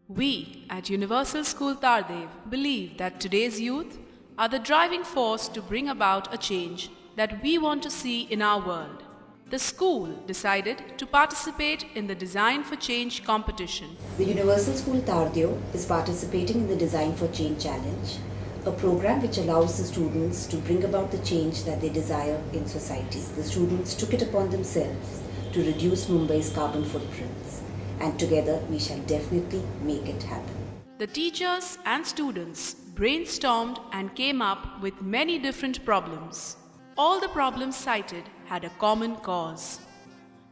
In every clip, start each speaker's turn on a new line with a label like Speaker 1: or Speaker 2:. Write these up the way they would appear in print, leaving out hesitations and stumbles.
Speaker 1: We at Universal School Tardev believe that today's youth are the driving force to bring about a change that we want to see in our world. The school decided to participate in the Design for Change competition.
Speaker 2: The Universal School Tardio is participating in the Design for Change Challenge, a program which allows the students to bring about the change that they desire in society. The students took it upon themselves to reduce Mumbai's carbon footprints, and together we shall definitely make it happen.
Speaker 1: The teachers and students brainstormed and came up with many different problems. All the problems cited had a common cause.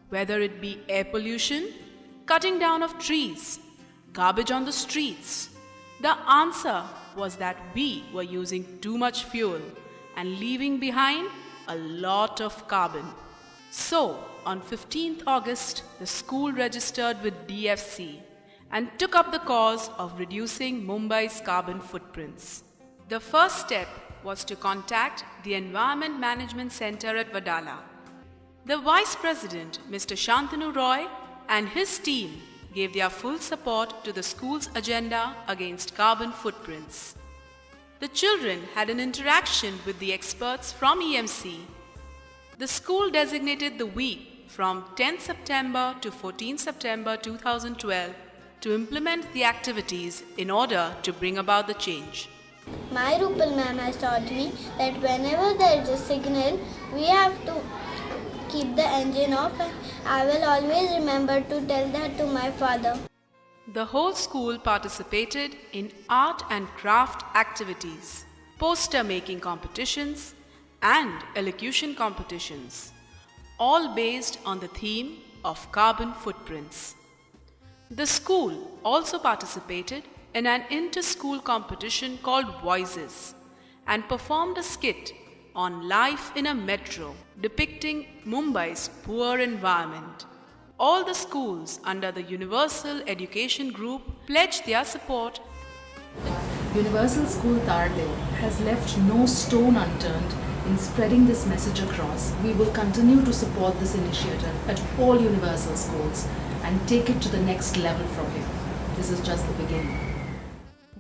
Speaker 1: Whether it be air pollution, cutting down of trees, garbage on the streets, the answer was that we were using too much fuel and leaving behind a lot of carbon. So, on 15th August, the school registered with DFC and took up the cause of reducing Mumbai's carbon footprints. The first step was to contact the Environment Management Center at Wadala. The Vice President, Mr. Shantanu Roy, and his team gave their full support to the school's agenda against carbon footprints. The children had an interaction with the experts from EMC. The school designated the week from 10 September to 14 September 2012 to implement the activities in order to bring about the change.
Speaker 3: My Rupal ma'am has taught me that whenever there is a signal, we have to keep the engine off, and I will always remember to tell that to my father.
Speaker 1: The whole school participated in art and craft activities, poster making competitions, and elocution competitions, all based on the theme of carbon footprints. The school also participated in an inter-school competition called Voices and performed a skit on life in a metro depicting Mumbai's poor environment. All the schools under the Universal Education Group pledged their support.
Speaker 4: Universal School Tardev has left no stone unturned in spreading this message across. We will continue to support this initiative at all Universal schools and take it to the next level from here. This is just the beginning.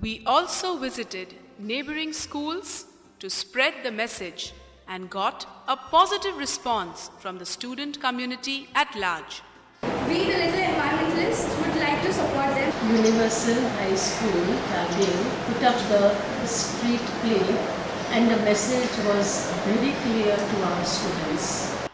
Speaker 1: We also visited neighboring schools to spread the message and got a positive response from the student community at large.
Speaker 5: We, the little environmentalists, would like to support them.
Speaker 6: Universal High School, Tardev, put up the street play, and the message was very clear to our students.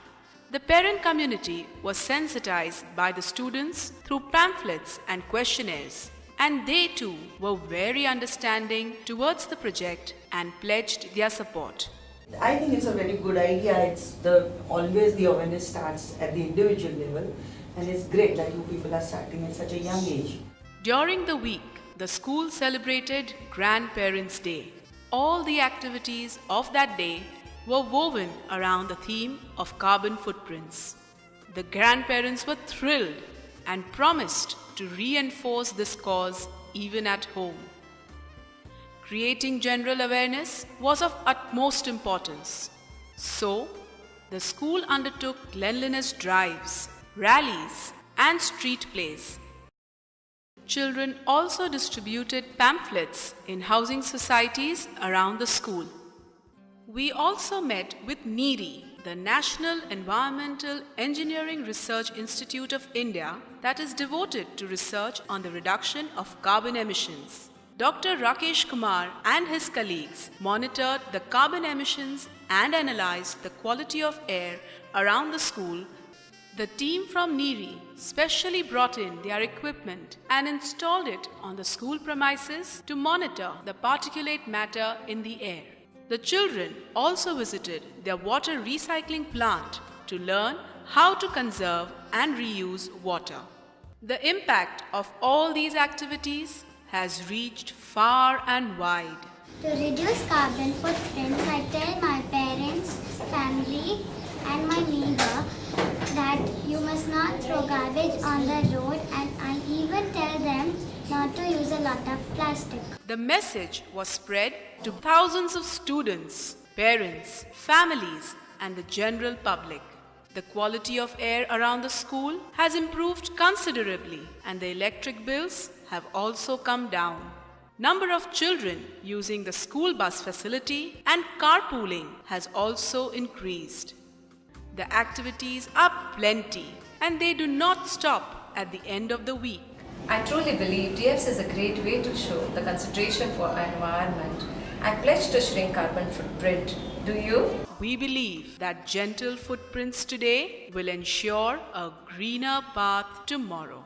Speaker 1: The parent community was sensitized by the students through pamphlets and questionnaires, and they too were very understanding towards the project and pledged their support.
Speaker 7: I think it's a very good idea. It's always the awareness starts at the individual level, and it's great that you people are starting at such a young age.
Speaker 1: During the week, the school celebrated Grandparents' Day. All the activities of that day were woven around the theme of carbon footprints. The grandparents were thrilled and promised to reinforce this cause even at home. Creating general awareness was of utmost importance. So, the school undertook cleanliness drives, rallies, and street plays. Children also distributed pamphlets in housing societies around the school. We also met with NEERI, the National Environmental Engineering Research Institute of India, that is devoted to research on the reduction of carbon emissions. Dr. Rakesh Kumar and his colleagues monitored the carbon emissions and analyzed the quality of air around the school. The team from NEERI specially brought in their equipment and installed it on the school premises to monitor the particulate matter in the air. The children also visited their water recycling plant to learn how to conserve and reuse water. The impact of all these activities has reached far and wide.
Speaker 3: To reduce carbon footprints, I tell my parents, family, and my neighbor that you must not throw garbage on the road, and I even tell them not to use a lot of plastic.
Speaker 1: The message was spread to thousands of students, parents, families, and the general public. The quality of air around the school has improved considerably, and the electric bills have also come down. Number of children using the school bus facility and carpooling has also increased. The activities are plenty and they do not stop at the end of the week.
Speaker 8: I truly believe DFs is a great way to show the consideration for our environment. I pledge to shrink carbon footprint. Do you?
Speaker 1: We believe that gentle footprints today will ensure a greener path tomorrow.